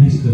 Next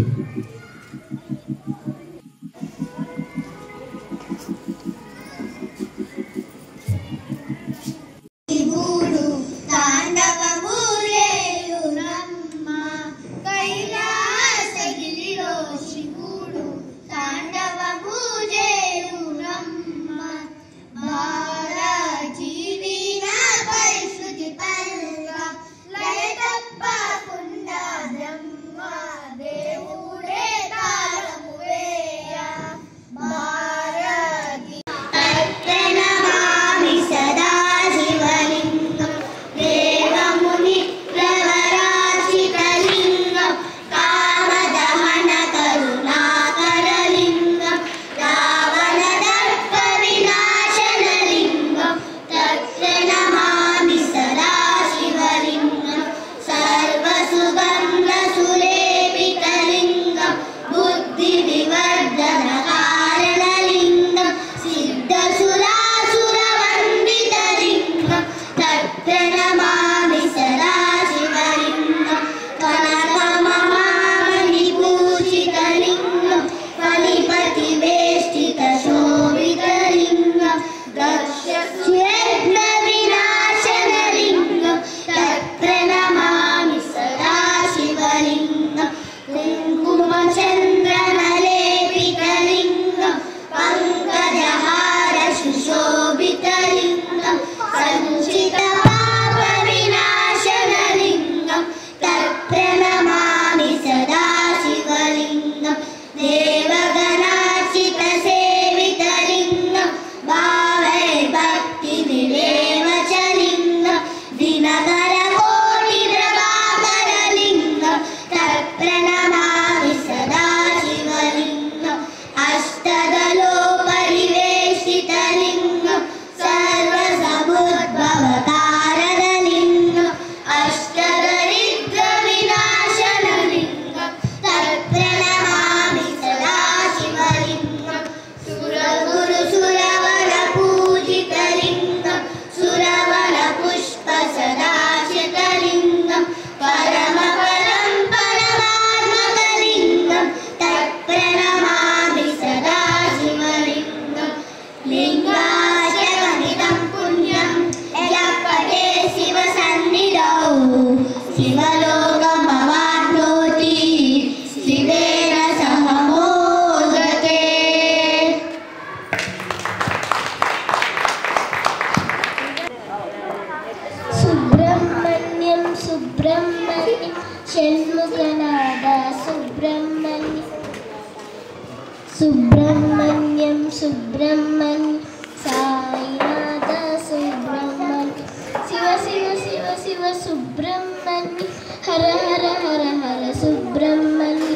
Subrahmanyam Subrahmanya Sainath Subrahmanya Shiv Shiv Shiv Shiv Subrahmanya हर हर हर हर सुब्रह्मण्य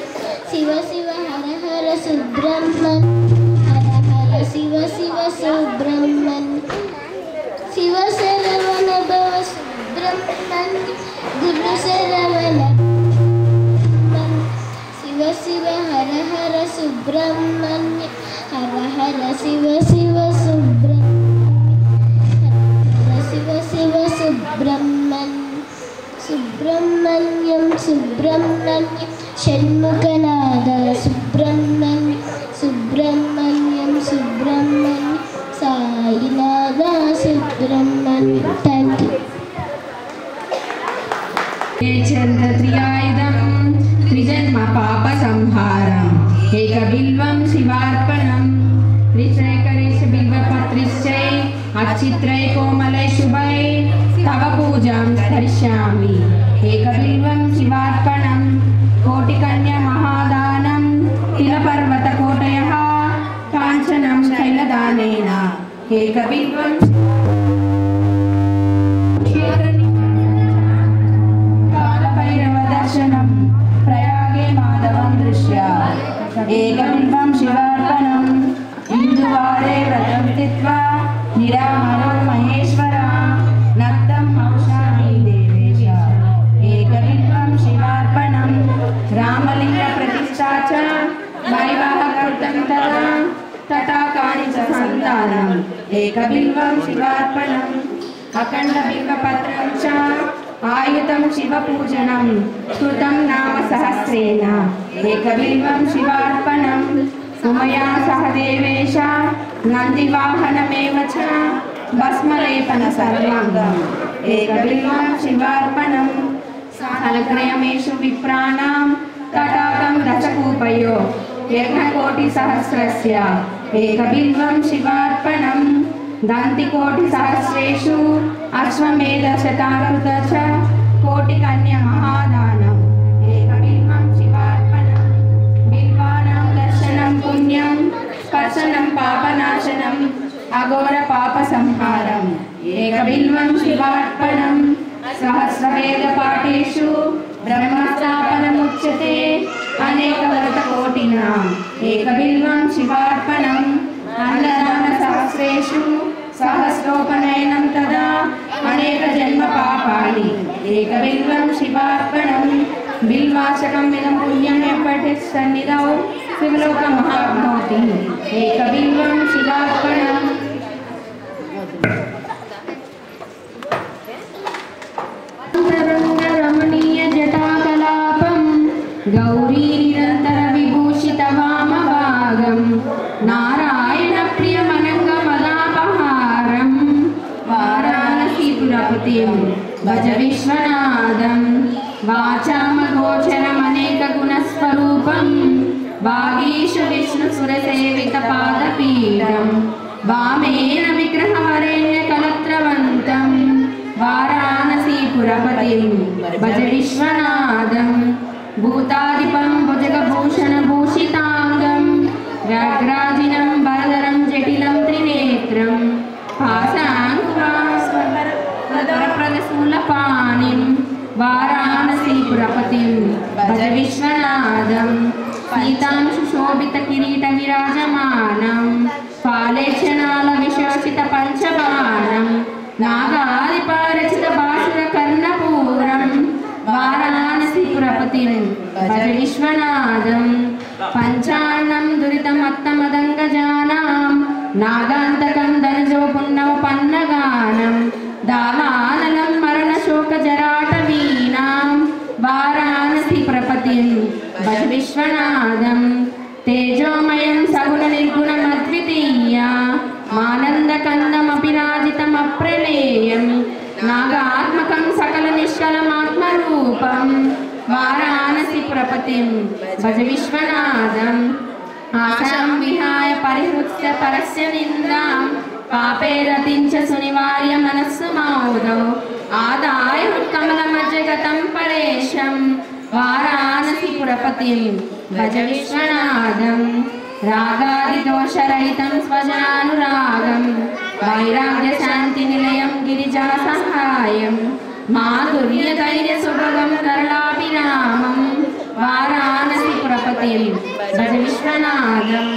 शिव शिव हर हर सुब्रह्मण्य हर हर शिव शिव सुब्रह्मण्य शिव शरवण भव सुब्रह्मण्य गुरु शरवण शिव शिव हर हर सुब्रह्मण्य हर हर शिव शिव सुब्रह्मण्य हर Shiv Shiv Subrahmanya Subrahmanyam Subrahmanya षण्मुखनाद Subrahmanya Subrahmanyam Subrahmanya Sainath Subrahmanya thank you चन्द्रत्रियायुधं त्रिजन्म पाप संहारम् एकबिल्वं शिवार्पणं त्रिशैकरेश बिल्वपत्रिश्चै अच्चित्रै कोमलै शुभै तव पूजां करिष्यामि एकबिल्वं शिवार्पणं कोटिकन्या महादानं तिलपर्वतकोटयः काञ्चनं शैलदानेन एकबिल्वं कालभैरवदर्शनं प्रयागे माधवं दृश्य एकबिल्वं शिवार्पणं हिन्दुवारे व्रतं स्थित्वा निरामरो महेश्वर नक्तं हंसामि देवेश एकबिल्वं शिवार्पणं रामलिङ्गप्रतिष्ठा च वैवाहकृतं तथा कानि च सन्तानम् एकबिल्वं शिवार्पणम् अखण्डबिल्वपत्रं च आयुतं शिवपूजनं स्तुतं नाम सहस्रेण एकबिल्वं शिवार्पणम् उमया सह देवेश नन्दिवाहनमेव च भस्मलेपन सर्वाङ्गम् एकबिल्वं शिवार्पणम् सालग्रयमेषु विप्राणां तटाकं दशकूपयो यज्ञकोटिसहस्रस्य एकबिल्वं शिवार्पणम् दन्तिकोटिसहस्रेषु अश्वमेधशताकृत च कोटिकन्यमहादानम् एकबिल्वं शिवार्पणम् बिल्वानां दर्शनं पुण्यं स्पर्शनं पापनाशनम् अघोरपापसंहारम् एकबिल्वं शिवार्पणम् सहस्रवेदपाठेषु ब्रह्मस्थापनमुच्यते अनेकव्रतकोटिनाम् एकबिल्वं शिवार्पणम् अन्नदानसहस्रेषु सहस्रोपनयनं तदा अनेकजन्मपापानि एकबिल्वं शिवार्पणम् बिल्वाचकम् इदं पुण्यं यपठेत् सन्निधौ शिवलोकमहाप्नोति एकबिल्वं शिवार्पणम् रमणीय जटाकलापं गौरी निरंतर विभूषित वामभागं नारायण प्रियमनंगमदापहारं वाराणसीपुरपतिं भज विश्वनाथं वाचामगोचरमनेकगुणस्वरूपं वागीशु विष्णुसुरसेवितपादपीठं वामेन विग्रहवरेण्यकलत्रवन्तं वाराणसीपुरपतिं भज विश्वनाथं भूतादिपं भुजगभूषणभूषिताङ्गं व्याघ्राजिनं बलधरं जटिलं त्रिनेत्रं भासाङ्कुरास्वरप्रदशूलपाणिं वाराणसीपुरपतिं भज विश्वनाथं सीतांशुशोभितकिरीटविराजमानं फालेक्षणालविशोषितपञ्चबाणं नागादिपारचितभासुरकर्णपूरं वाराणसीपुरपतिं भज विश्वनाथं पञ्चान्नं दुरितमत्तमदङ्गजानां नागान्तकं धनजो पुण्यवपन्नगानं दावानलं मरणशोकजराटवीनां वाराणसीपुरपतिं भज विश्वनाथं तेजोमयं सगुणनिर्गुणमद्वितीया मानन्दकन्दमपि राजितमप्रमेयं नागात्मकं सकलनिष्कलमात्मरूपं वाराणसीपुरपतिं भज विश्वनाथम् आशां विहाय परिहृत्य परस्य निन्दां पापे रतिं च सुनिवार्य मनस्सु मौदौ आदाय कमलमजगतं परेशं वाराणसीपुरपतिं भज विश्वनाथं रागादिदोषरहितं स्वजानुरागं वैराग्यशान्तिनिलयं गिरिजासहायं माधुर्यधैर्यसुभगं करलाभिरामं वाराणसीपुरपतिं भज विश्वनाथं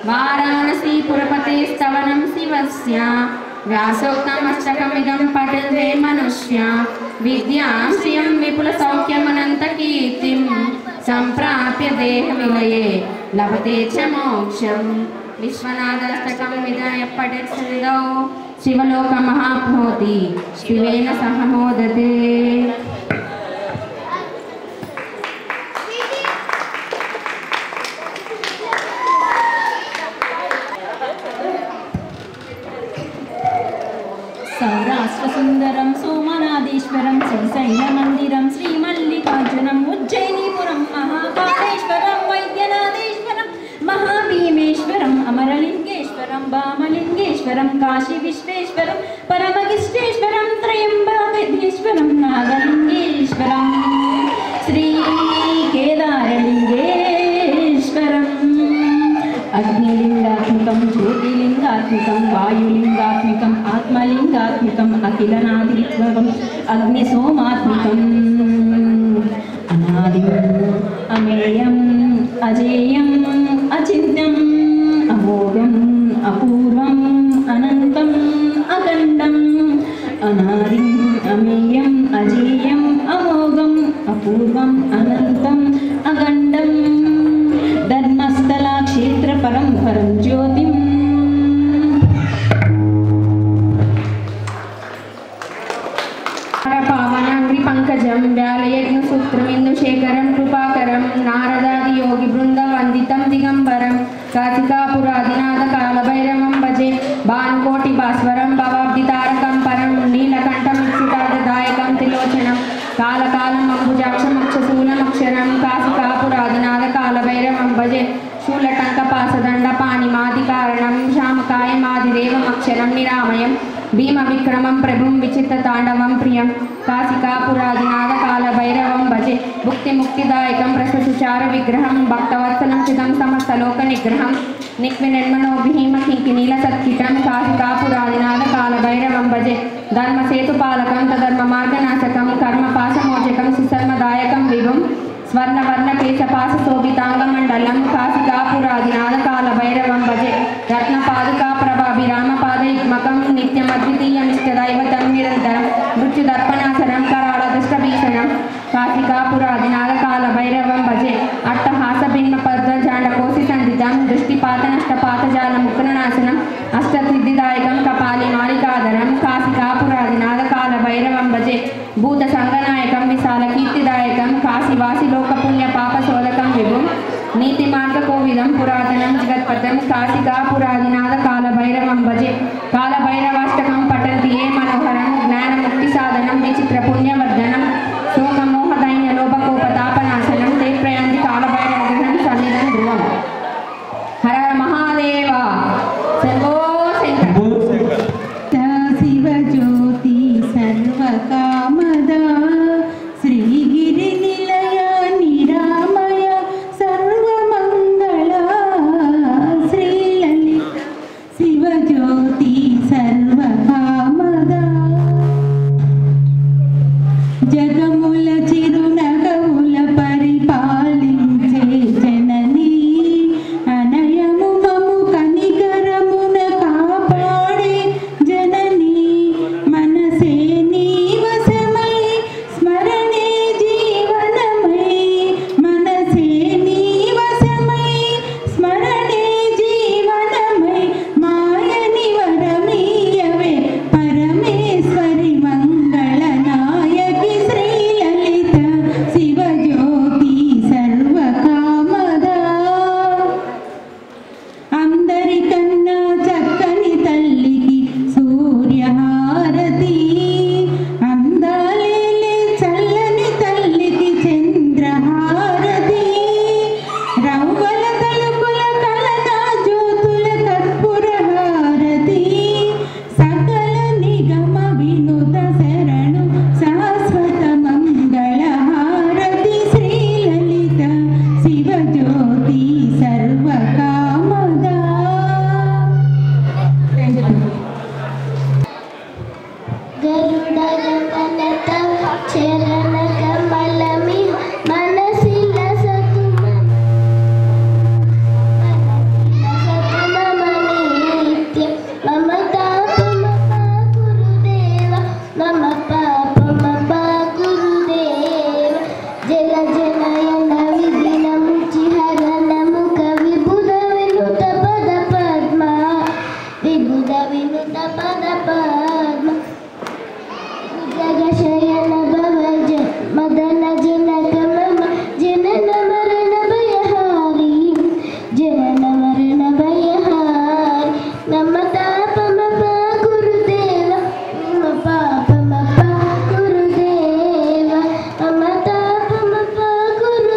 वाराणसीपुरपतेस्तवनं शिवस्य व्यासोक्तमष्टकमिदं पठन्ते मनुष्या विद्यां श्रियं विपुलसौख्यमनन्तकीर्तिं सम्प्राप्य देहविलये लभते च मोक्षं विश्वनाथाष्टकमिदं यः पठेत् सन्निधौ शिवलोकमहाप्नोति शिवेन सह मोदते। सौराष्ट्रसुन्दरं सोमनाथेश्वरं श्रीशैलमन्दिरं श्रीमल्लिकार्जुनं उज्जयिनीपुरं महाकालेश्वरं वैद्यनाथेश्वरं महाभीमेश्वरं अमरलिङ्गेश्वरं वामलिङ्गेश्वरं काशीविश्वेश्वरं परमगिष्टेश्वरं त्र्यम्बकेश्वरं नागलिङ्गेश्वरं श्रीकेदारलिङ्गेश्वरम् अग्निलिङ्गात्मकं ज्योतिलिङ्गात्मकं वायुलिङ्गात्मकम् आत्मलिङ्गात्मकम् अखिलनादित्वकम् अग्निसोमात्मकम् अनादिम् अमेयम् अजेयम् अचिन्त्यम् अमोघम् अपूर्वम् अनन्तम् अखण्डम् अनादिम् अमेयम् अजेयम् अमोघम् अपूर्वम् अनन्तम् अखण्डम् धर्मस्थला क्षेत्रपरं परं ज्योतिम् पावनांग्रि శ్రీకరం కృపాకరం నారదాది యోగి బృంద వందితం దిగంబరం కాశికాపురాదినాథ కాలభైరవం భజే భానుకోటి భాస్వరం భవాబ్ది తారకం పరం నీలకంఠం ఇక్షుతార్థదాయకం త్రిలోచనం కాలకాలం అంబుజాక్షమక్షశూలమక్షరం కాశికాపురాదినాథ కాలభైరవం భజే శూలటంక పాసదండ పాణిమాది కారణం శ్యామకాయమాదిదేవమక్షరం నిరామయం భీమ విక్రమం ప్రభుం విచిత్ర తాండవం ప్రియం కాశికాపురాదినాథ కాలభైరవం భజే భుక్తి ముక్తిదాయకం ప్రశ్వసుచార విగ్రహం భక్తవత్సలం చిదం సమస్తలోక నిగ్రహం నిక్వినిర్మనో భీమ కింకినీల సత్కిటం కాశికాపురాదినాథ కాలభైరవం భజే ధర్మసేతుపాలకం తధర్మ మార్గనాశకం కర్మపాశమోచకం సుసర్మదాయకం విభుం స్వర్ణవర్ణ కేశపాశ శోభితాంగమండలం కాశికాపురాదినాథ కాలభైరవం భజే రత్నపాదుకా ప్రభాభిరామపాదయుగ్మకం నిత్యమద్వితీయమిష్టదైవతం నిరంతరం మృత్యుదర్పణాసరం కరాళదృష్టభీషణం కాశికాపురాదినాథ కాలభైరవం భజే అట్టహాస భిన్న పద్మజాండకోసి సంధితం దృష్టిపాతనష్టపాతజాల ముక్రనాశనం అష్టసిద్ధిదాయకం కపాలి మాలికాధరం కాశికాపురాదినాథ కాలభైరవం భజే భూత సంగనాయకం విశాల కీర్తిదాయకం కాశీవాసి లోకపుణ్య పాపశోధకం విభుం నీతి మార్గ కోవిదం పురాతనం జగత్పథం కాశికాపురాదినాథ కాలభైరవం భజే కాలభైరవాష్టకం పఠంతి ఏ మనోహరం జ్ఞానముక్తి సాధనం విచిత్ర పుణ్యవర్ధనం శోకమోహదైన్య లోభకోపతాపనాశనం తే ప్రయాంతి కాలభైరవం సన్నిధం ధ్రువం హర హర మహాదేవ శంభో శంకర శివజ్యోతి సర్వకామద శ్రీగిరి నిలయ నిరామయ సర్వమంగళ శ్రీలలిత శివజ్యోతి సర్వకామద జగముల చిరునగముల పరిపాలించే జననీ అనయము మము కనికరమున కాపాడే జననీ మనసే నీవసమై స్మరణే జీవనమై మనసే నీవసమై స్మరణే జీవనమై మాయని వరమీయవే పరమేశ్వరి మంగళ నాయకి శ్రీలలిత శివజ్యోతి సర్వకామద అందరికన్నా చక్కని తల్లికి సూర్యహారతి అందాలేలే చల్లని తల్లికి చంద్రహారతి రవ్వల తలుపుల కలనా జ్యోతుల కర్పూరహారతి సకల నిగమ వినుత శరణు శాశ్వత మంగళహారతి శ్రీలలిత శివజ్యోతి సర్వకామద గరుడగమనత చరణ కమలమి మనసిల సతుమని నిత్యం మమ తాపమ గురుదేవ మమ పాపమ గురుదేవ జల జనయన విధినం చిహరణము కవిబుధ వినుత పద పద్మ విబుధ వినుత పద పద్మ జగశయన భవజ మదన జనక మమ జనన మరణ భయహారి జనన మరణ భయహారి నమ తాపమ గురుదేవ మమ పాపమ గురుదేవ మమ తాపమ గురుదేవ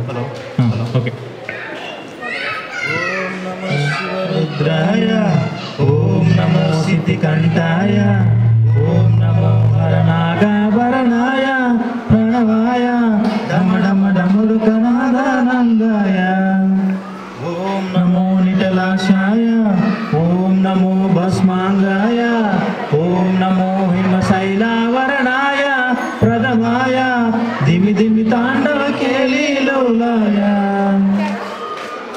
ఓకే. ఓం నమో శివరుద్రాయ, ఓం నమో సిద్ధికంఠాయ, ఓం నమో హరనాగాభరణాయ, ప్రణవాయ డమడమ డములుకనాదానందాయ, ఓం నమో నిటలాక్షాయ, ఓం నమో భస్మాంగాయ, ఓం నమో హిమశైలావరణాయ ప్రథమాయ, దిమి దిమి తాండవ కేలీలోలాయ,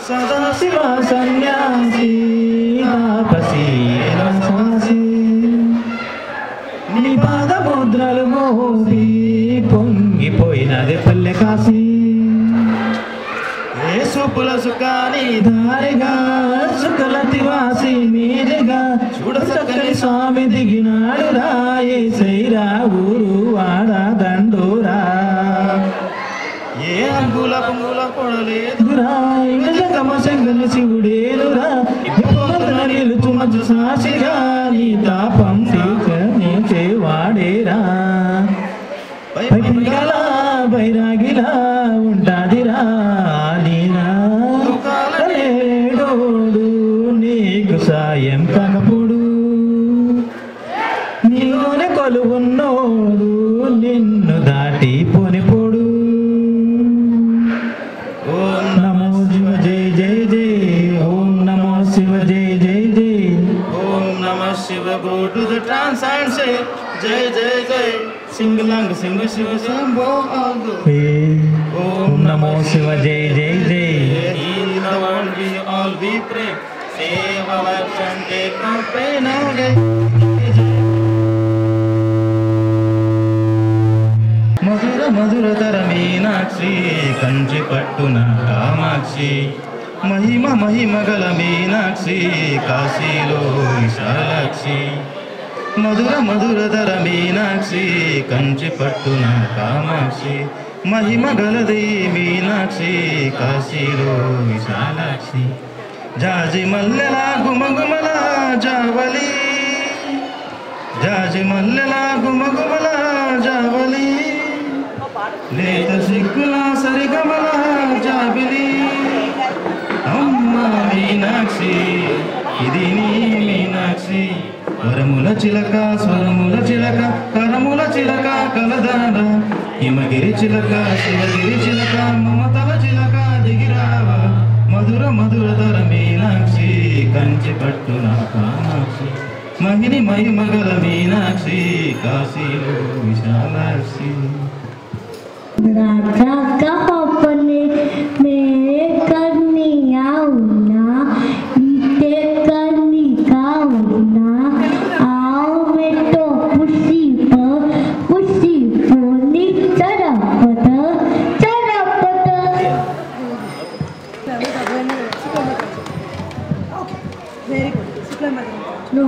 సదాశివ సన్యాసి తాపసీ రసాసి, నీ పాదముద్రలు మోసి పొంగిపోయినది పల్లె కాశీ, ఏ సుపుల సుఖాని దారిగా సుఖలతివాసి మీదుగా చూడసక్కని స్వామి దిగినాడు రా, ఏ సైరా ఊరు వాడ దండోరా, ఏ అంగుల పొంగుల పొడలేదురా, జగమ శంకర శివుడేనురా, నిలుచు మధ్య సాక్షిగా నీ తాపం తీర్చే వాడేరా, పైపిగలా బైరాగిలా ఉంటాదిరా నీనాడోడు, నీకు సాయం కనపుడు, నీలోనే కొలువున్నోడు నిన్ను దాటి పొనిపోడు. ఓం నమో శివ జయ జయ జయ, ఓం నమో శివ జయ జయ జయ, ఓం నమః శివ go to the trance and say జయ జయ జయ, సింగలాంగ్ సింగ శివ శంభో ఆల్దో, ఓం నమో శివ జయ జయ జయ, in the world we all we pray, save our lives and take no pain away. మధుర మధురతర మీనాక్షి కంచి పట్టున కామాక్షి, మహిమ మహిమ గల మీనాక్షి కాశీలో విశాలాక్షి, మధుర మధురతర మీనాక్షి కంచి పట్టున కామాక్షి, మహిమ గలది మీనాక్షి కాశీలో విశాలాక్షి, జాజి మల్లెల గుమగుమల జావలి, జాజి మల్లెల గుమగుమల జావలి, లేత సిగ్గుల సరిగమల జాబిలి, అమ్మ మీనాక్షి ఇది నీ మీనాక్షి, వరముల చిలక స్వరముల చిలక కరముల చిలక కలదాడ, హిమగిరి చిలక శివగిరి చిలక మమతల చిలక దిగిరావ, మధుర మధురధర మీనాక్షి కంచి పట్టున కామాక్షి, మహిని మహిమగల మీనాక్షి కాశీలో విశాలాక్షి. राजा का अपने मेरे करनी आऊना, इते करनी काऊना, आओ मैं तो खुशी पोनी चरपत चरपत, no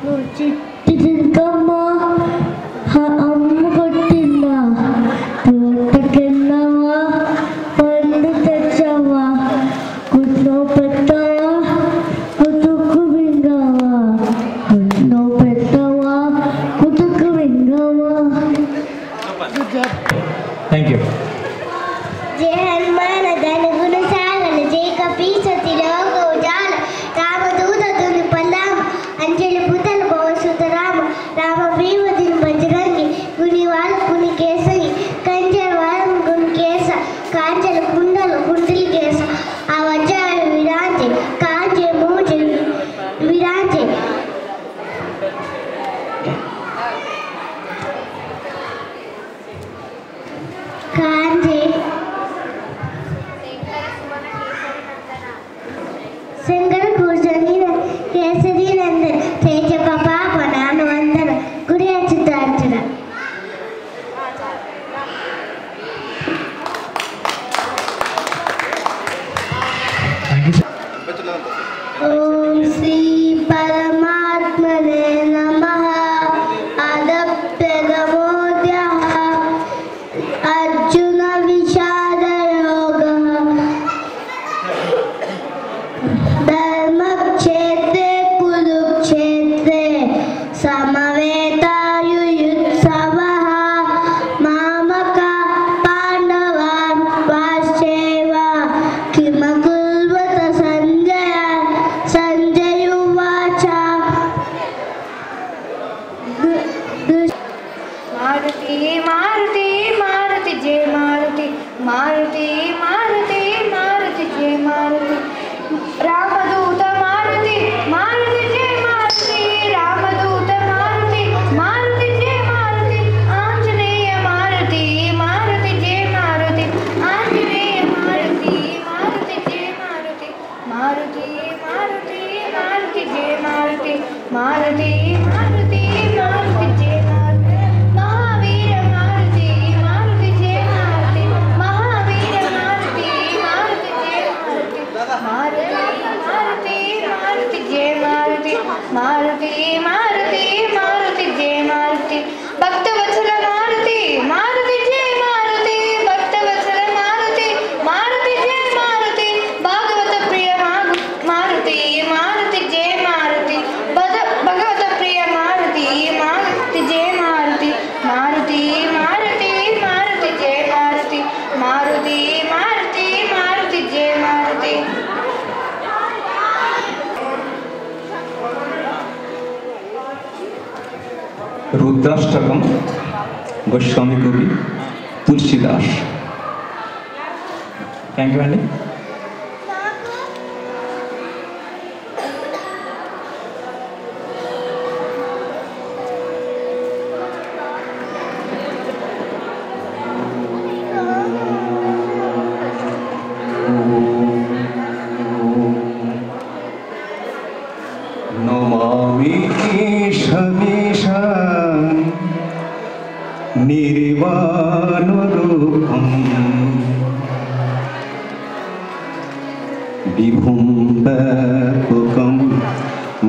no चित्तिकम्मा అమ్మ కొట్టిందా, తోటకెళ్ళావా, పండు తెచ్చావా, గుడ్లో పెట్టావా, కుతుకు వింగావా, గుడ్లో పెట్టావా, కుతుకు వింగావా. Thank you. जय हनुमान धन गुण सागर, जय कपीसति लोक उजाल, रामदूत धुनि पल्लाम, अंजलि पुतल पवन सुत राम, राम प्रेम दिन बजरंगी, गुणिवाल गुणि केसरी, कंजर वाल गुण केस, कांचल कुंडल कुंडल केस, आवजार विराजे कांचे मूजे विराजे, कांचे శంకర భూషణి కేసరి నందన్ తేజ పాప నాను వందన గురి అచ్యుతార్చన. ఓం శ్రీ పరమాత్మనే నమః. అదప్యగమోద్యః అర్జున విషాద యోగః ధర్మ మారుతి మారుతి జయ మారుతి రామదూత మారుతి మారుతి జయ మారుతి రామదూత మారుతి మారుతి జయ మారుతి ఆంజనేయ మారుతి మారుతి జయ మారుతి ఆంజనేయ మారుతి మారుతి జయ మారుతి మారుతి మారుతి మారుతి జయ మారుతి మారుతి మారుతి మారుతి జయ మారుతి మహావీర మారుతి మారుతి జయ మారుతి మహావీర మారుతి మారుతి జయ మారుతి మారుతి మారుతి మారుతి జయ మారుతి మారుతి మారుతి మారుతి జయ మారుతి భక్తవత్సల మారుతి మారుతి జయ మారుతి భక్తవత్సల మారుతి మారుతి జయ మారుతి భాగవత ప్రియ మారుతి మారుతి జయ మారుతి భగవత ప్రియ మారుతి మారుతి జయ మారుతి మారుతి మారుతి మారుతి జయ మారుతి మారుతి మారుతి మారుతి జయ మారుతి रुद्राष्टकम गोस्वामी कवि तुलसीदास। थैंक यू अंडी। नमामि ईशमीशं निर्वाणरूपं विभुं व्यापकं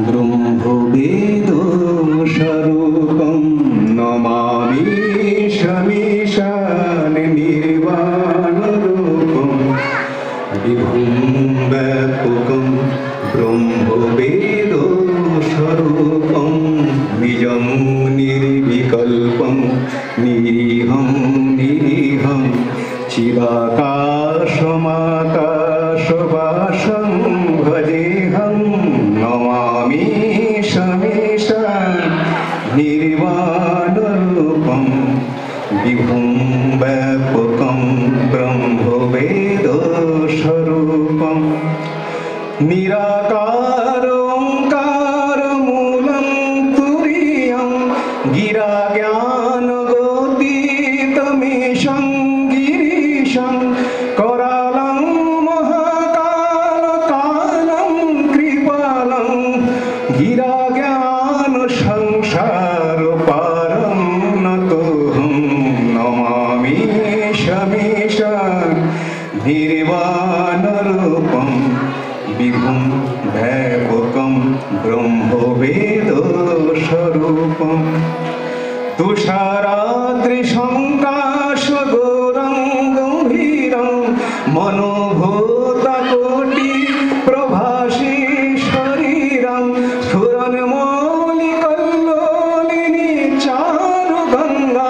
ब्रह्मवेदस्वरूपं नमामि ईशमीशं निर्वाणरूपं विभुं व्यापकं ब्रह्मवेदस्वरूपं निजं निर्विकल्पं निरीहं निरीहं चिदाकाशमाकाशवासं भजेऽहं नमामि शमीशं निर्वाणरूपं विभुं व्यापकं ब्रह्मवेदस्वरूपं निराकारोऽङ्कारमूलं तुरीयं गिराज्ञानगोतीतमीशं गिरीशं करालं महाकालकालं कृपालं गिराज्ञानसंसारपारं नतोऽहं नमामि शमीशं निर्वाणरूपं विभुं व्यापकं ब्रह्मवेदस्वरूपं तुषाराद्रिशङ्काशगौरं गम्भीरं मनोभूतकोटिप्रभासी शरीरं स्फुरन्मौलिकल्लोलिनी चारुगङ्गा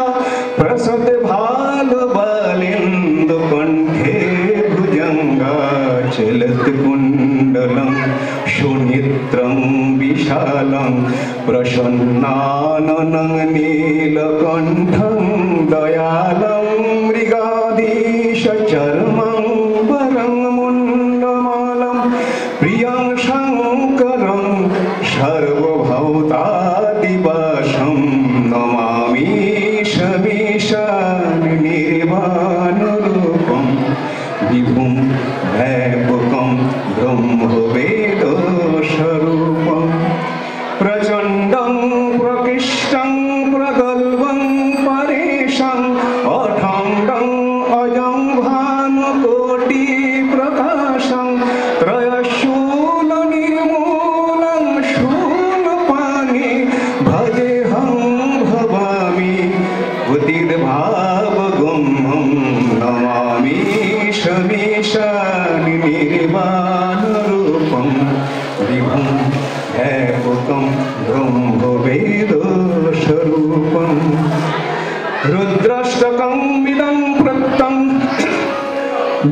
प्रसद्भालबालेन्दुकण्ठे भुजङ्गा चलत्कुण्डलं सुनेत्रं विशालं प्रसन्नाननं नीलकण्ठं दयालं मृगाधीशचर्मं वरं मुण्डमालं प्रियं शङ्करं सर्वभूतादिवासं नमामि शमीशं निर्वाणरूपं विभुं व्यापकं ब्रह्मवेदस्वरूपं प्रचण्डं प्रकृष्टं प्रगल्भं परेशं अखण्डं अजं भानुकोटिप्रकाशं त्रयशूलनिर्मूलं शूलपाणि भजेऽहं भवामि उदितभावगुम्हं नमामि शमीशं निर्वाणरूपं विभुं व्यापकं ब्रह्मवेदस्वरूपं रुद्राष्टकं इदं प्रक्तं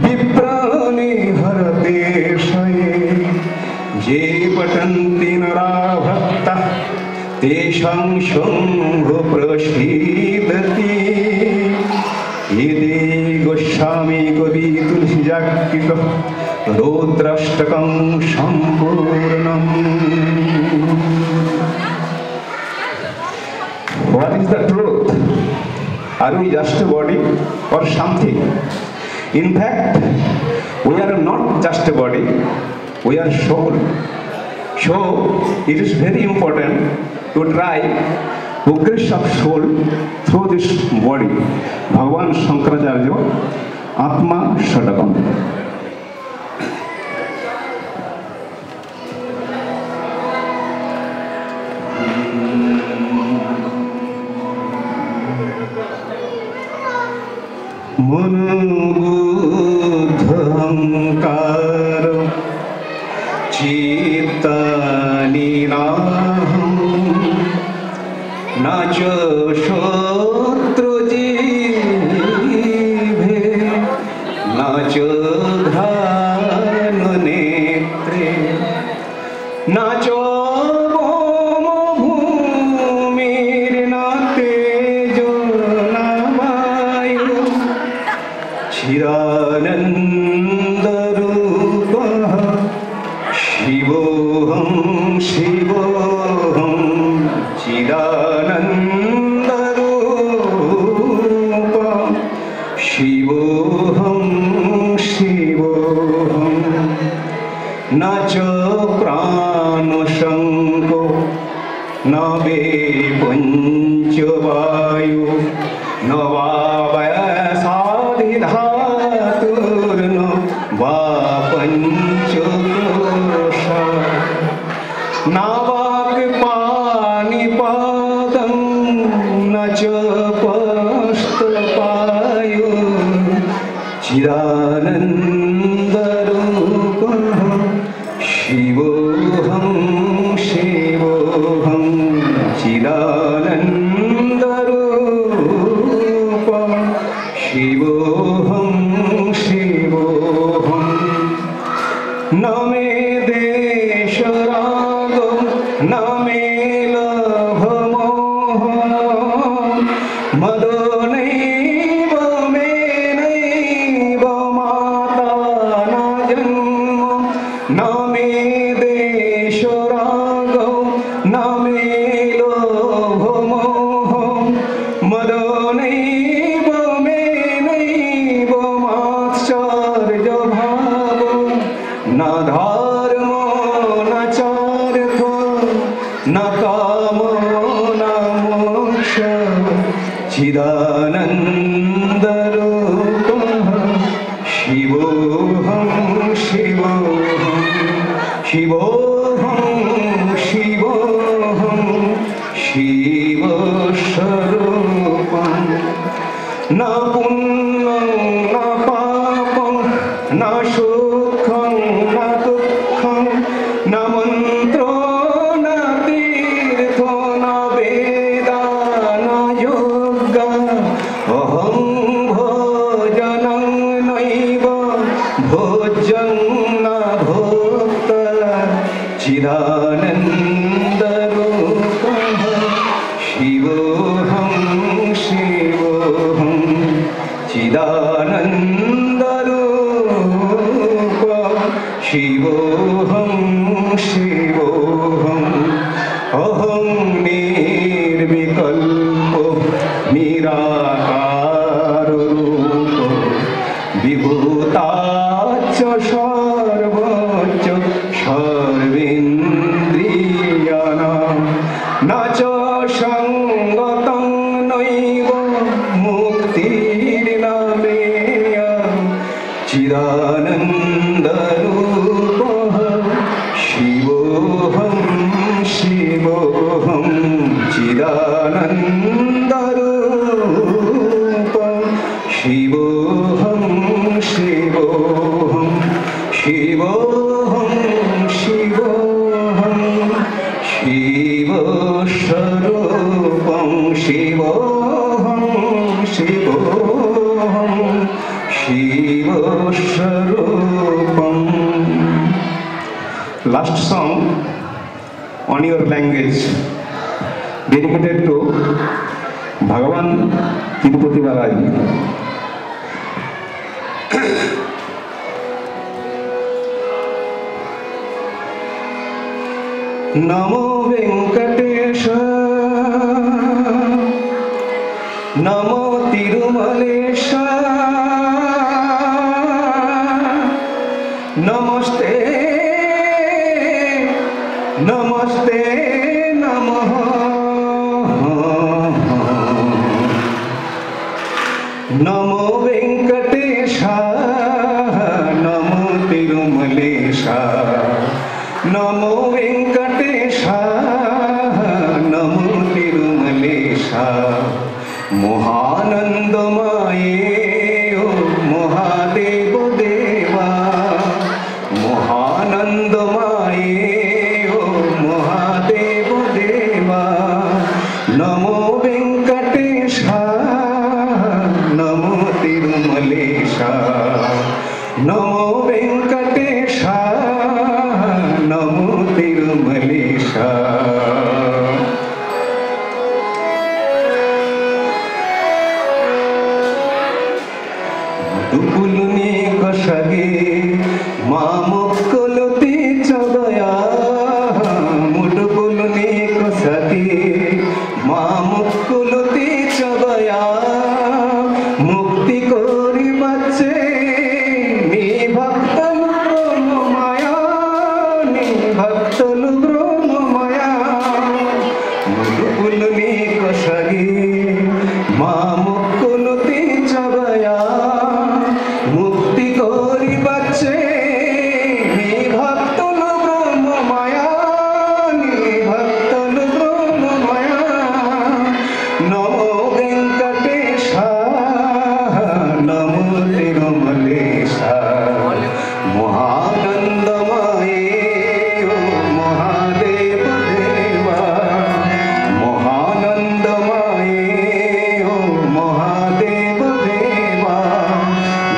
विप्राणि हरते शये ये पठन्ति नरा भक्ताः तेषां शम्भो प्रसीदति इति गोस्वामी कवि तुलसीजाकृत रुद्राष्टकं सम्पूर्णम्. What is the truth? Are we just a body or something? In fact, we are not just a body, we are soul. So, it is very important to try progress of soul through this body. Bhagavan Shankaracharya, Atma Shadakam. Manubudhankar Chitaniraham Nacha Shotrujibhe Nacha Dhananetre Nacha Chiranandarupa Shivoham Shivoham Chiranandarupa Shivoham Shivoham Nacha Pranasanko Nabe Panchavayu Navavaya Sadhidhaturno Vapanchakosha Navak Panipadam Nacha Pastapayu Chiranandarupa Shivoham Shivoham Chiranandarupa Shivoham Shivoham Name Desharagam Name Labhamoham Madonaiva Menaiva Matana Janma Name Desharagam Name Labhamoham Madonaiva Menaiva Matcharya Bhava Na dharma na chartha na kama na moksha Chidanandarupa Shivoham Shivoham Shivoham Shivoham Shivasharupam Na punnam na papam na shukham na dukkham na mantro na tirtho na veda na yoga aham bhojanam naiva bhojam na bhokta Chidanandarupa Shivoham Shivoham Chidanandarupa Shivoham Shivoham Aham Nirvikalpo Nirakararupa Vibhutacha Sarvacha Sarvendriyanam Nacha Sangatam Naiva Muktirinameya Chidanandarupa Shivoham Shivoham Chidanandarupa Shivoham Shivoham Shivoham Shivoham Shivasharupam Shivoham Shivoham Shivasharupam. Last song on your language dedicated to Bhagavan Tirupati Balaji. नमो वेंकटेश नमो तिरुमलेश नमस्ते नमस्ते नमः नमो वेंकटेश नमो तिरुमलेश नमो वेंकटेश नमो तिरुमलेश मोहानंदमये ओ महादेव देवा मोहानंदमये ओ महादेव देवा नमो वेंकटेश नमो तिरुमलेश नमो वेंकटेश नमो तिरुमलेश मुटुकुलुनी कशगे मामुक्कुलु तीर्चबया मुटुकुलुनी कशगे मामुक्कुलु तीर्चबया मुक्ति कोरी बच्चे नी भक्तलु ब्रह्ममया नी भक्तलु ब्रह्ममया मुटुकुलुनी कशगे मामुक्कुलु तीर्चबया मुक्ति कोरी बच्चे नी भक्तलु ब्रह्ममया नी भक्तलु ब्रह्ममया नमो वेंकटेश नमो तिरुमलेश महानंदमये ओ महादेव देवा महानंदमये ओ महादेव देवा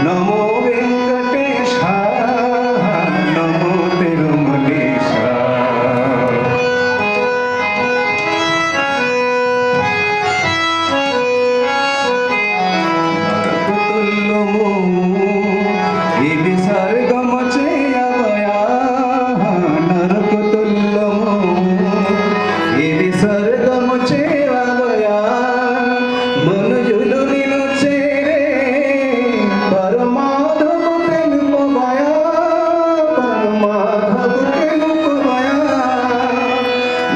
नमो वेंकटेश नमो तिरुमलेश నరకుతుల్యము ఇది సర్గము చేయవయా నరకుతుల్యము ఇది సర్గము చేయవయా మనుజులు నిన్ను చేరే పరమాధము తెలుపవయా పరమాధము తెలుపవయా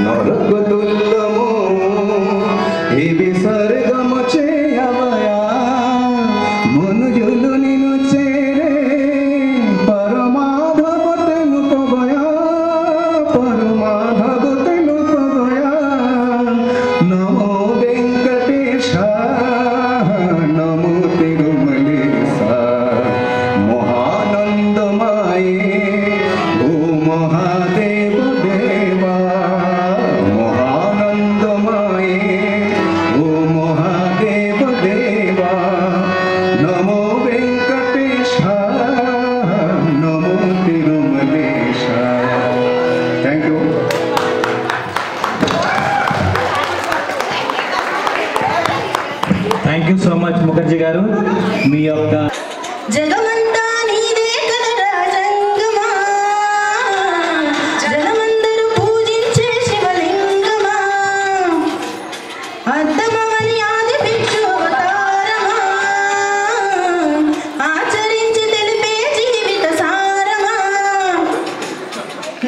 నరకుతుల్యము ఇది సర్గము చేయవయా మనుజులు నిన్ను చేరే పరమాధము తెలుపవయా పరమాధము తెలుపవయా నమో వెంకటేశ నమో తిరుమలేశ మహానందమయే ఓ మహాదేవ దేవా మహానందమయే ఓ మహాదేవ దేవా నమో వెంకటేశ నమో Tirumalesha thank you thank you so much Mukherjee garu మీ యొక్క జగమంతా నీదే కదరా జంగమా జనమందరూ పూజించే శివలింగమా అద్దమవని ఆది భిక్షు అవతారమా ఆచరించి తెలిపే జీవిత సారమా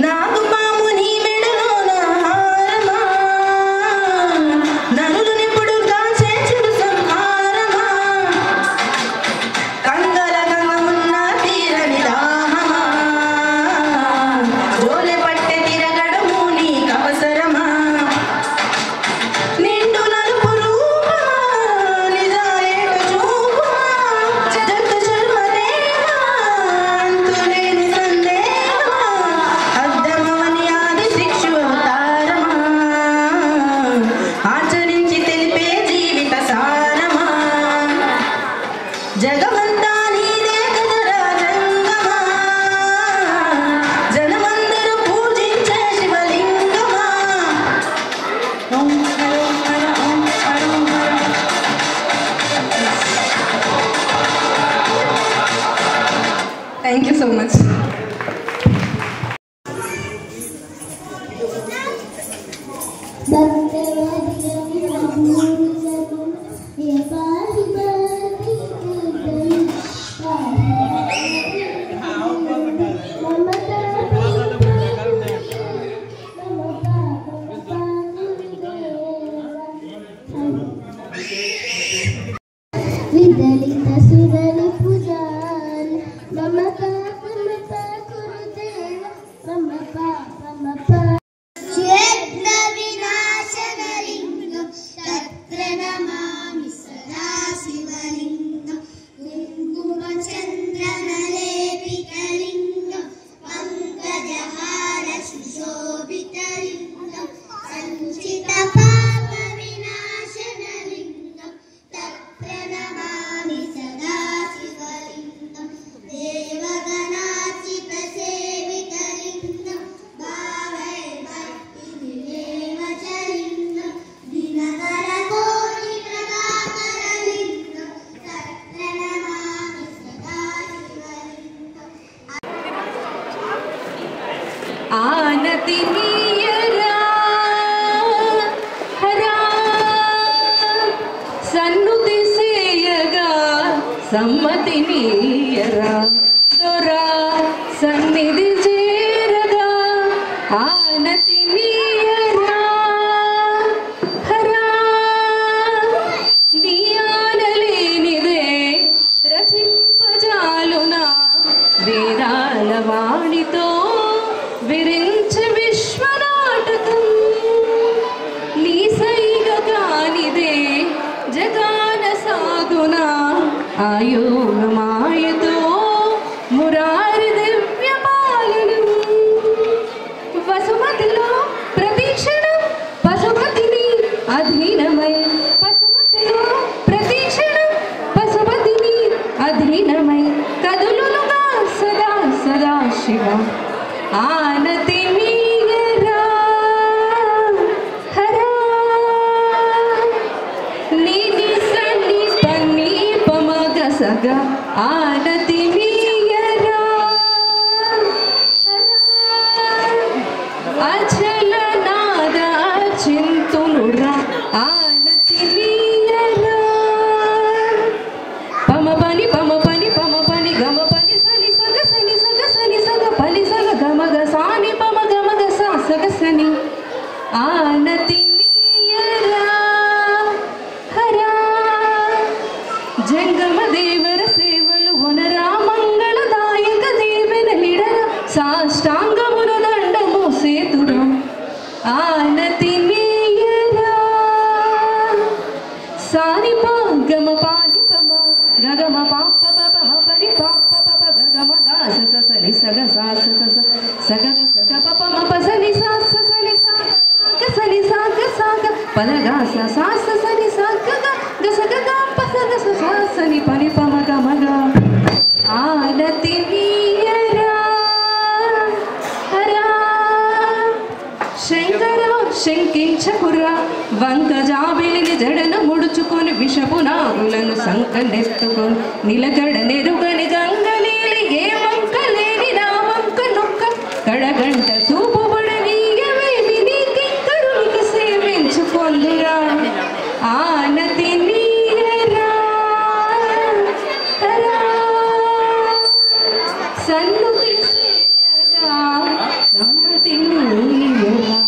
నాకు పాము నీ మెడలోన హారమా నరులు నిపుడు కాచే చిరు సంహారమా థ్యాంక్ యూ సో మచ్. సమ్మతినీయరా దొరా సన్నిధి చేరగా ఆనతినీయరా హరా నీయానలేనిదే రచింపజాలునా వేదాల వాణితో విరించి విశ్వనాటకం నీ సైగ కానిదే జగాన సాగునా ఆయోగమాయతో మురారి దివ్య పాలనం వసుమతిలో ప్రతీక్షణం పశుపతిని అధీనమై పశుమతిలో ప్రతీక్షణం పశుపతిని అధీనమై కదులునుగా సదా సదా శివ ఆనతి నీయరా హరా నీది సన్ని పన్ని పమగ సగ ఆనతి నీయరా అచల నాద చింతునురా ఆనతి నీయరా పమ పని గమ పని సని సగ పని సగ గమగ సాని పమ గమగ సా సగ సని ఆనతి నీయరా హరా జంగమ దేవర సేవలు వనరా మంగళదాయక దేవన లిడర సాష్టాంగమున దండము సేతురా ఆనతి నీయరా సాని పా గమ పాని పమ గగమ పాప పప పరి పాప పప గగమ గా స సని సగ సా సగ సగ పప మ పసని సా సని సా సని సా గ పద గా సా సని సా గ సగ గా పస గ సా సని పని పమ గమ గ ఆనతి నీయరా హరా శంకర శంకించకురా వంక జాబిలిని జడను ముడుచుకొని విషపు నాగులను సంకనెత్తుకొని నిలకడ నెరుగని గంగనీలి ఏ వంక లేని నా వంక నొక్క కడగంట చూపుబడనీయవేమి నీకిక్కరునికి సేవించుకొందురా ఆనతి నీయరా హరా సన్నుతి సేయగా సమ్మతి నీయరా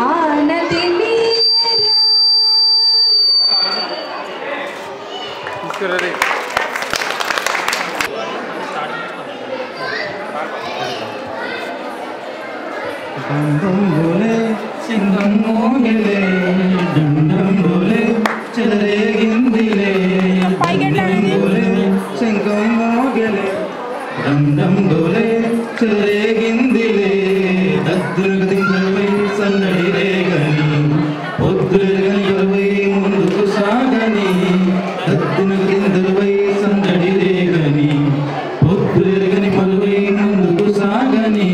ఆనతి डम बोले सिंगम मोगले डम बोले चले गिंदिले बोले सिंगम मोगले डम बोले चले गिंदिले दद्दुर्गदिंदलवै सन्नडिरे गनी పొద్దుగనియవై ముందుకు సాగని దద్దుర్గదిందలవై సన్నడిరే గని పొద్దుగని మలువై ముందుకు సాగని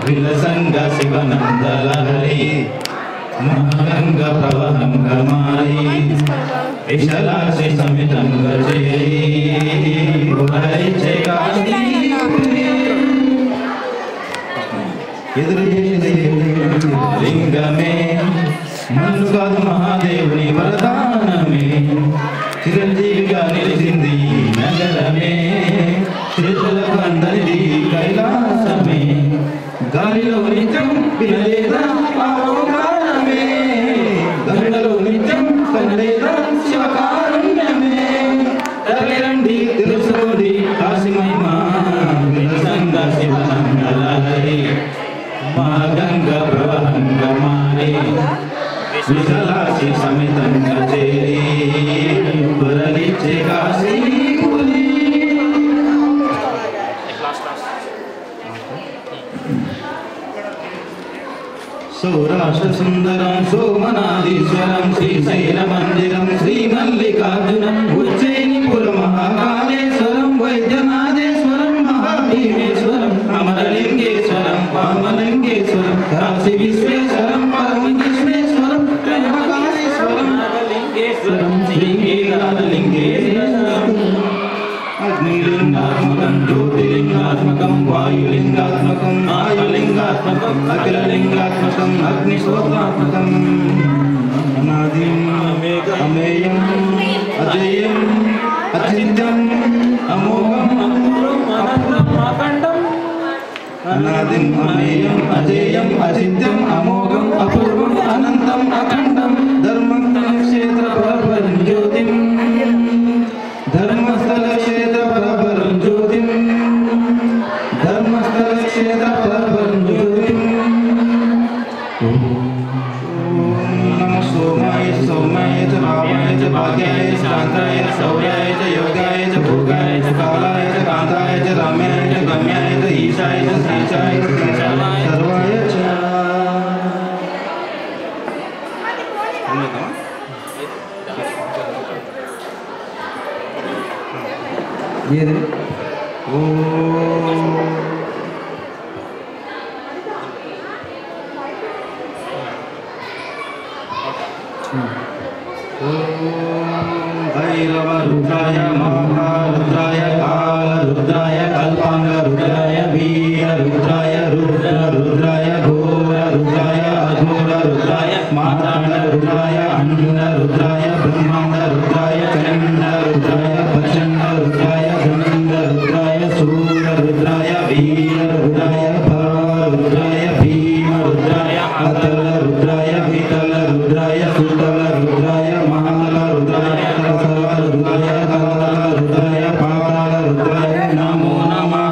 విలసంగ శివనందలహరి మహాగంగ ప్రవహంగమాయి విశలాసి సమితంగ ఉదయించే కాశీపురి ఎదురు లింగమే మన్ను కాదు మహాదేవుని వరదానమే చిరంజీవిగా నిలిచింది నగరమే చేతులకు అందరిది కైలాసమే గాలిలో నిత్యం వినలేదా ఓంకారమే గంటలో నిత్యం కనలేదా శివకారుణ్యమే తరలిరండి తెలుసుకోండి కాశీ మహిమ విరసంగా శివనందలహరి మా గంగ ప్రవహంగా మారే విశలాసి సమేతంగా చేరి పురలిచ్చే కాశీపురి సౌరాష్ట్ర సుందరం సోమనాథీశ్వరం శ్రీశైల మందిరం శ్రీమల్లికార్జునం ఉజ్జయినిపుర మహాకాళేశ్వరం వైద్యనాథేశ్వరం మహాభీమేశ్వరం అమరలింగేశ్వరం వామలింగేశ్వరం కాశీ విశ్వేశ్వరం పరమకృష్ణేశ్వరం త్రయంబకేశ్వరం నాగలింగేశ్వరం శ్రీంగేశ్వరం అగ్నిలింగాత్మకం జ్యోతిలింగాత్మకం వాయులింగాత్మకం ఆయులింగాత్మకం అఖిలలింగాత్మకం అగ్నిశోత్రాత్మకం అనాదిం అమేయం అజేయం అచింత్యం అమోఘం అనంతం అఖండం అనాదిం అమేయం అజేయం అచింత్యం అమోఘం అపూర్వం అనంతం అఖండం ధర్మం క్షేత్ర పరపరం జ్యోతిం ధర్మస్థల క్షేత్ర పరపరం జ్యోతిం ధర్మస్థల క్షేత్ర పరపరం జ్యోతిం ఓం నమః సోమాయ సౌమ్యాయ చ భావాయ చ భాగ్యాయ చ శాంతాయ చ శౌర్యాయ చ యోగాయ చ భోగాయ చ కాలాయ చ కాంతాయ చ రామ్యాయ చ గమ్యాయ చ ఈశాయ చ శ్రీశాయ చ సర్వాయ చ ఏది భైరవ రుద్రాయ మహారుద్రాయ కాల రుద్రాయ కల్పాంగ రుద్రాయ వీర రుద్రాయ రుద్ర రుద్రాయ ఘోర రుద్రాయ అఘోర రుద్రాయ మాతాండ రుద్రాయ అండ రుద్రాయ బ్రహ్మాండ రుద్రాయ చండ రుద్రాయ ప్రచండ రుద్రాయ గండ రుద్రాయ సూర రుద్రాయ వీర రుద్రాయ భవ రుద్రాయ భీమ రుద్రాయ అతల రుద్రాయ వితల రుద్రాయ సుతల రుద్రాయ మహాల రుద్రాయ రసల రుద్రాయ కమల రుద్రాయ పాతాళ రుద్రాయ నమో నమః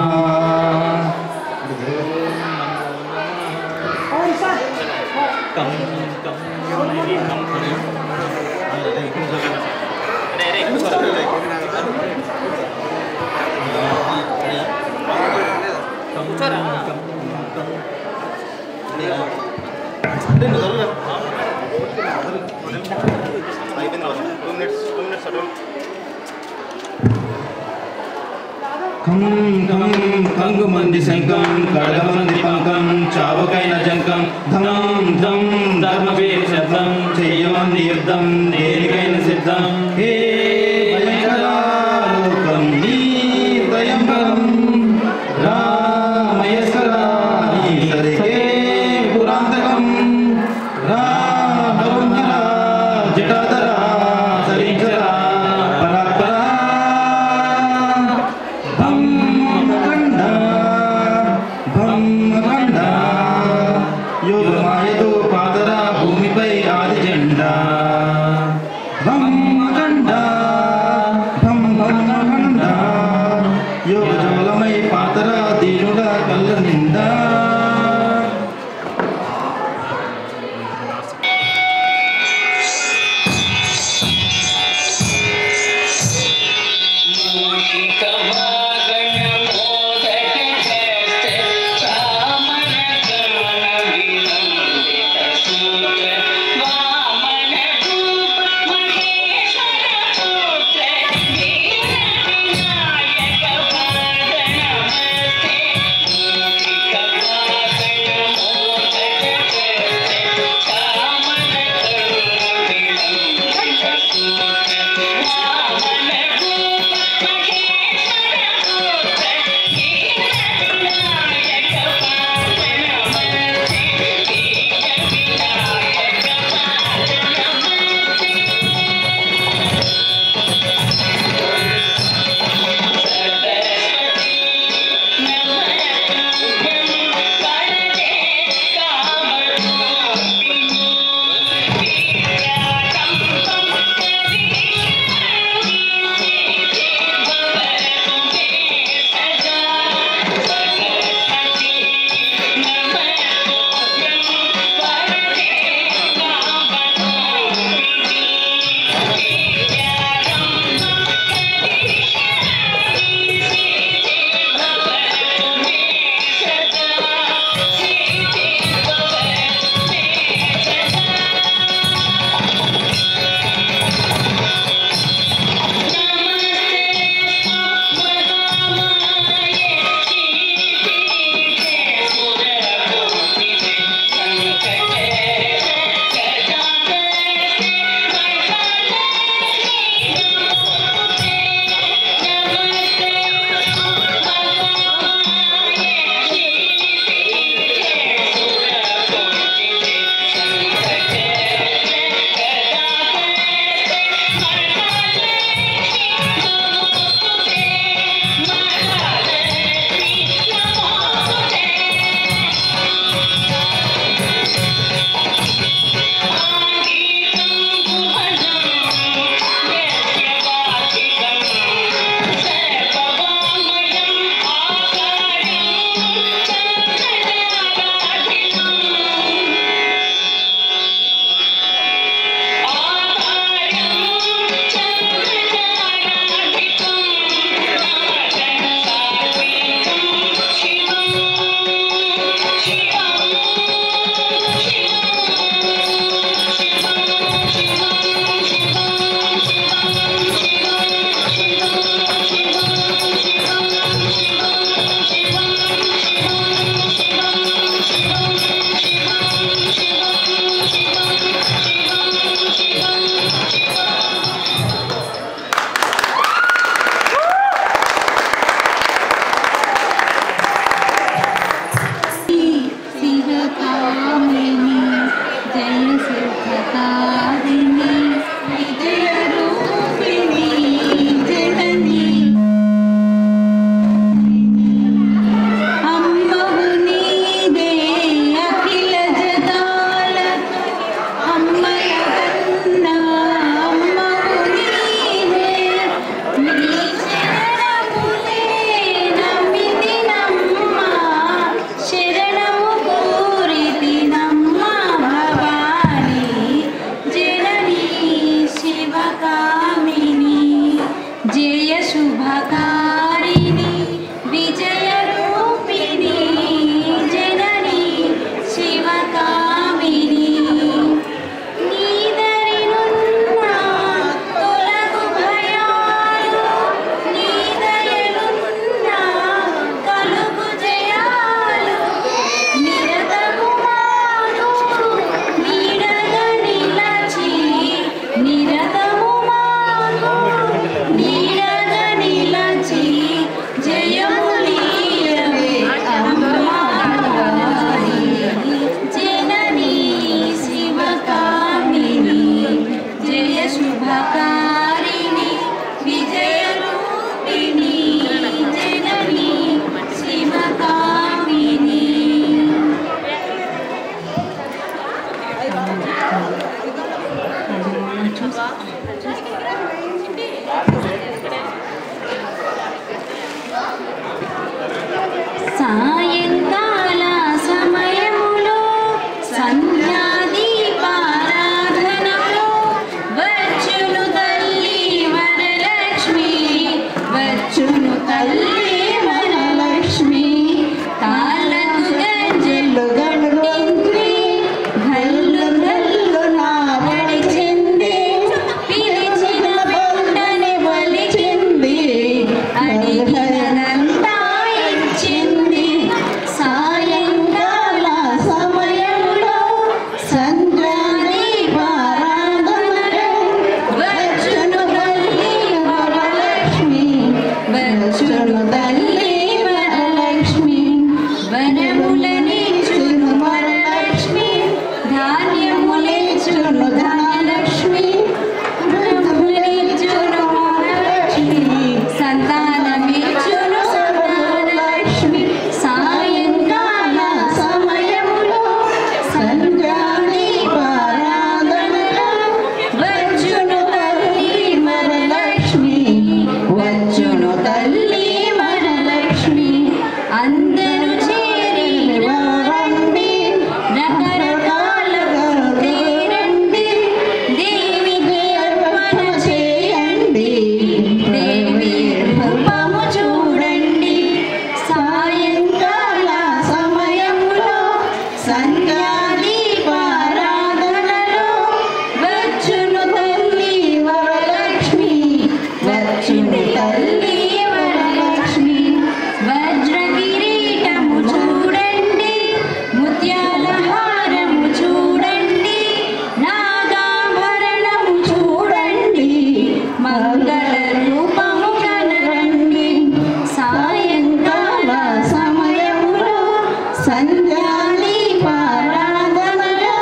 కంగుమంది శంఖం కడగమంది పంకం చావకైన జంకం ధం ధం ధర్మవీర శబ్దం చెయ్యమంది యుద్ధం దేనికైన సిద్ధం హే భయంకరాలోకం నీ దయంబరం రామయస్కరా నీ సరికే పురాంతకం రామరుంజల జటాధర సరించర పరాత్పరా యోగమాయతో పాదర భూమిపై ఆది జెండా భమ్మగండ భమ్మగండ యోగ జోలమై పాతర దీనుడ కళ్ళ నిండా Thank you. శుభకారిణి విజయరూపిణి జనని శివకామిని నీదరినున్న తొలగు భయాలు నీదయలున్న కలుగు జయాలు నిరతము మాకు నీడగా నిలచి నిరతము మాకు నీడగా నిలచి జయములీయవే అమ్మవారి జనని శివకామిని జయ శుభకారిణి విజయరూపిణి జనని శివకామిని సాయంకాల సమయములో సంధ్యాదీపారాధనలో వచ్చును తల్లి వరలక్ష్మి వచ్చును తల్లి వరలక్ష్మి కాళ్ళకు గంజలు గంటింది గల్లు గల్లు నారడి చెంది పిలిచిన వెంటనే వలిచింది అడిగినంతా ఇచ్చింది సాయంకాల సమయంలో సంధ్యాదీపారాధనలో వచ్చును తల్లి వరలక్ష్మి వచ్చును తల్లి వరలక్ష్మి వరములనిచ్చును వరలక్ష్మి ధాన్యములిచ్చును ధనలక్ష్మి వరములిచ్చును వరలక్ష్మి సంతానమిచ్చును సంతానలక్ష్మి సాయంకాల సమయములో సంధ్యాదీపారాధనలో వచ్చును తల్లి వరలక్ష్మి వచ్చును తల్లి వరలక్ష్మి అందరూ చేరి రండి రకరకాలుగా తేరండి దేవికి అర్పణ చేయండి దేవి రూపము చూడండి సాయంకాల సమయంలో సంధ్యాదీపారాధనలో వచ్చును తల్లి వరలక్ష్మి వచ్చును తల్లి వరలక్ష్మి వజ్ర కిరీటము చూడండి ముత్యాల హారము చూడండి నాగాభరణము చూడండి మంగళ రూపము కనరండి సాయంకాల సమయములో సంధ్యాదీపారాధనలో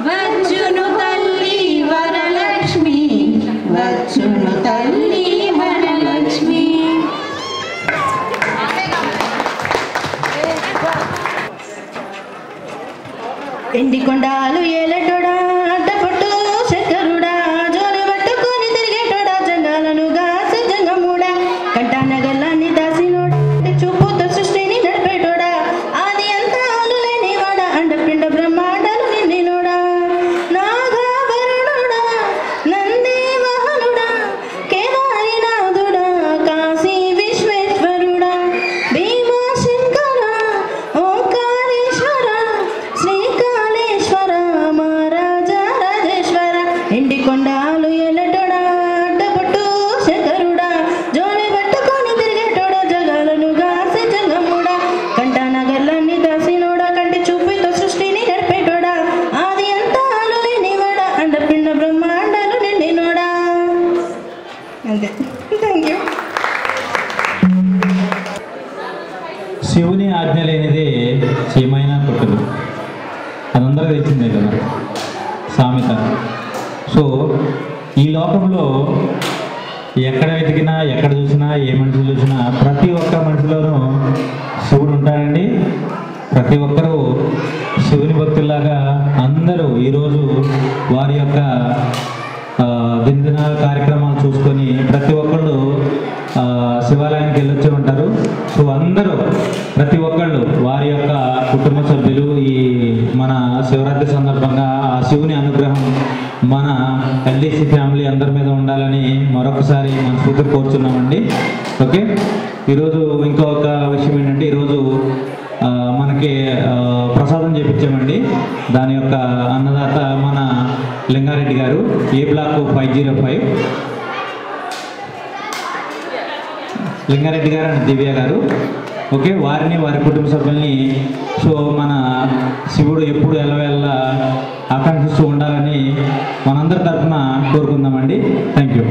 వచ్చును తల్లి వరలక్ష్మి వచ్చును తల్లి వరలక్ష్మి ఎండికొండాలు ఏలటోడా అడ్డపట్టు శంకరుడా జోలి పట్టుకొని తిరిగేటోడా జంగాలను గాసి జంగముడా కంటానగల్లాన్ని దాసినోడా చూపుతో సృష్టిని నడిపేటోడా ఆది అంతాలు లేనివాడా అండపిండ బ్రహ్మాండాలు నిండినోడా నాగాభరణుడా నంది వాహనుడా కేదారినాథుడా కాశీ విశ్వేశ్వరుడా భీమాశంకర ఓంకారేశ్వర శ్రీకాళేశ్వర మహారాజా రాజేశ్వర ఎండికొండాలు ఎలటోడా అడ్డపట్టు శంకరుడా జోలి పట్టుకొని తిరిగేటోడా జగాలను గాసి జంగముడా కంటానగర్లన్నీ దాసినోడా కంటి చూపుతో సృష్టిని నడిపేటోడా ఆది అంతాలు లేనివాడా అండపిండ బ్రహ్మాండాలు నిండినోడా అంతే థ్యాంక్ యూ శివుని ఆజ్ఞ లేనిదే చీమైనా పుట్టదు అదందరూ తెలిసిందే కదా సామెత. సో ఈ లోకంలో ఎక్కడ వెతికినా ఎక్కడ చూసినా ఏ మనిషి చూసినా ప్రతి ఒక్క మనిషిలోనూ శివుడు ఉంటాడండి. ప్రతి ఒక్కరూ శివుని భక్తుల్లాగా అందరూ ఈరోజు వారి యొక్క దినదిన కార్యక్రమాలు చూసుకొని ప్రతి ఒక్కళ్ళు శివాలయానికి వెళ్ళొచ్చి ఉంటారు. సో అందరూ ప్రతి ఒక్కళ్ళు వారి యొక్క కుటుంబ సభ్యులు ఈ మన శివరాత్రి సందర్భంగా ఆ శివుని అనుగ్రహం మన ఎల్డీసీ ఫ్యామిలీ అందరి మీద ఉండాలని మరొకసారి మనస్ఫూర్తిగా కోరుతున్నామండి. ఓకే. ఈరోజు ఇంకొక విషయం ఏంటంటే ఈరోజు మనకి ప్రసాదం చేపించామండి. దాని యొక్క అన్నదాత మన లింగారెడ్డి గారు, ఏ బ్లాక్ 505 లింగారెడ్డి గారు అండ్ దివ్య గారు. ఓకే, వారిని వారి కుటుంబ సభ్యుల్ని సో మన శివుడు ఎప్పుడు ఎల్లవేళ్ళ ఆకాంక్షిస్తూ ఉండాలని మనందరి తరఫున కోరుకుందామండి. Thank you.